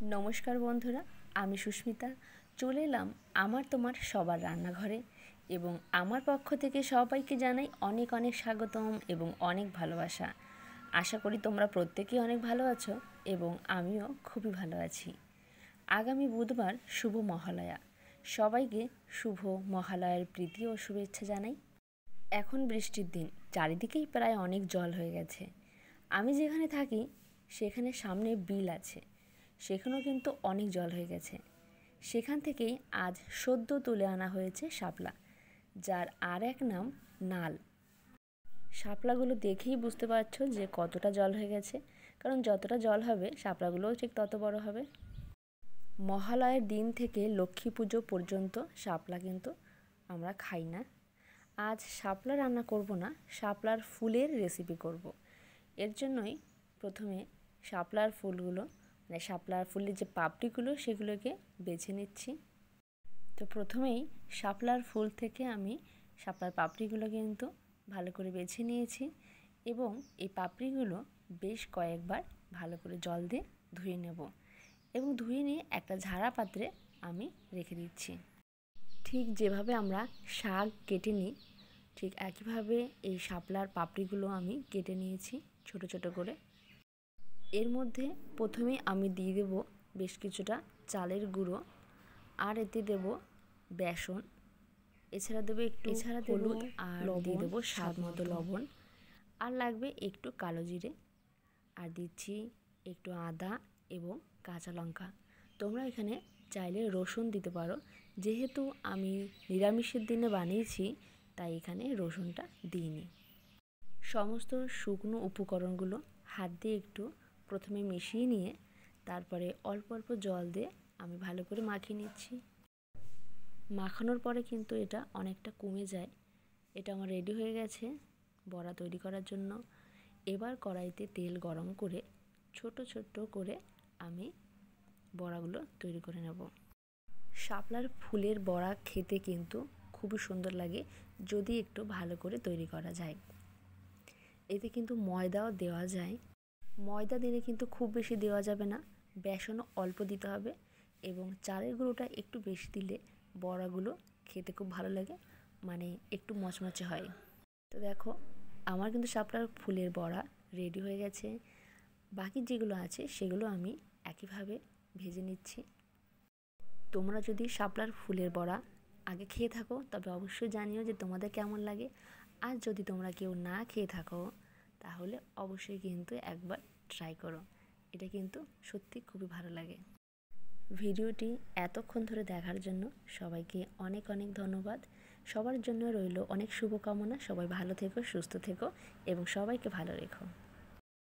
नमस्कार बंधुरा आमी सुष्मिता चले एलाम आमार तोमार सबार रान्नाघरे एबं आमार पक्ष थेके सबाइके जानाई अनेक अनेक स्वागतम एबं अनेक भालोबासा। आशा करी तोमरा प्रत्येकेई अनेक भालो आछो एबं आमिओ खूबई भालो आछि। आगामी बुधबार शुभ महालया, सबाइके शुभ महालयार प्रीति ओ शुभेच्छा जानाई। एखन बृष्टिर दिन, चारिदिकेई प्राय अनेक जल हये गेछे। आमी जेखाने थाकी सेखाने सामने बिल आछे, সেখানেও কিন্তু অনেক জল হয়ে গেছে। সেখান থেকেই আজ সদ্য তুলে আনা হয়েছে শাপলা, যার আর এক নাম নাল। শাপলাগুলো দেখেই বুঝতে পারছো যে কতটা জল হয়ে গেছে, কারণ যতটা জল হবে শাপলাগুলোও ঠিক তত বড় হবে। মহালয়ের দিন থেকে লক্ষ্মী পুজো পর্যন্ত শাপলা কিন্তু আমরা খাই না। আজ শাপলা রান্না করব না, শাপলার ফুলের রেসিপি করব। এর জন্যই প্রথমে শাপলার ফুলগুলো শাপলার ফুলের যে পাপড়িগুলো সেগুলোকে বেছে নিচ্ছি। তো প্রথমেই শাপলার ফুল থেকে আমি শাপলার পাপড়িগুলো কিন্তু ভালো করে বেছে নিয়েছি এবং এই পাপড়িগুলো বেশ কয়েকবার ভালো করে জল দিয়ে ধুয়ে নেব এবং ধুয়ে নিয়ে একটা ঝাড়া পাত্রে আমি রেখে দিচ্ছি। ঠিক যেভাবে আমরা শাক কেটে নিই ঠিক একইভাবে এই শাপলার পাপড়িগুলো আমি কেটে নিয়েছি ছোট ছোট করে। এর মধ্যে প্রথমেই আমি দিয়ে দেব বেশ কিছুটা চালের গুঁড়ো, আর এতে দেব বেসন, এছাড়া দেব একটু হলুদ, আর দিয়ে দেবো স্বাদ মতো লবণ, আর লাগবে একটু কালো জিরে, আর দিচ্ছি একটু আদা এবং কাঁচা লঙ্কা। তোমরা এখানে চাইলে রসুন দিতে পারো, যেহেতু আমি নিরামিষের দিনে বানিয়েছি তাই এখানে রসুনটা দিইনি। সমস্ত শুকনো উপকরণগুলো হাত দিয়ে একটু প্রথমে মিশিয়ে নিয়ে তারপরে অল্প অল্প জল দিয়ে আমি ভালো করে মাখিয়ে নিচ্ছি। মাখানোর পরে কিন্তু এটা অনেকটা কমে যায়। এটা আমার রেডি হয়ে গেছে বড়া তৈরি করার জন্য। এবার কড়াইতে তেল গরম করে ছোট ছোট করে আমি বড়াগুলো তৈরি করে নেব। শাপলার ফুলের বড়া খেতে কিন্তু খুবই সুন্দর লাগে যদি একটু ভালো করে তৈরি করা যায়। এতে কিন্তু ময়দাও দেওয়া যায়। ময়দা দিলে কিন্তু খুব বেশি দেওয়া যাবে না, বেসনও অল্প দিতে হবে এবং চালের গুঁড়োটা একটু বেশি দিলে বড়াগুলো খেতে খুব ভালো লাগে, মানে একটু মচমচে হয়। তো দেখো আমার কিন্তু শাপলার ফুলের বড়া রেডি হয়ে গেছে। বাকি যেগুলো আছে সেগুলো আমি একইভাবে ভেজে নিচ্ছি। তোমরা যদি শাপলার ফুলের বড়া আগে খেয়ে থাকো তবে অবশ্যই জানিও যে তোমাদের কেমন লাগে। আর যদি তোমরা কেউ না খেয়ে থাকো তাহলে অবশ্যই কিন্তু একবার ট্রাই করো, এটা কিন্তু সত্যি খুবই ভালো লাগে। ভিডিওটি এতক্ষণ ধরে দেখার জন্য সবাইকে অনেক অনেক ধন্যবাদ। সবার জন্য রইল অনেক শুভকামনা। সবাই ভালো থেকো, সুস্থ থেকো এবং সবাইকে ভালো রেখো।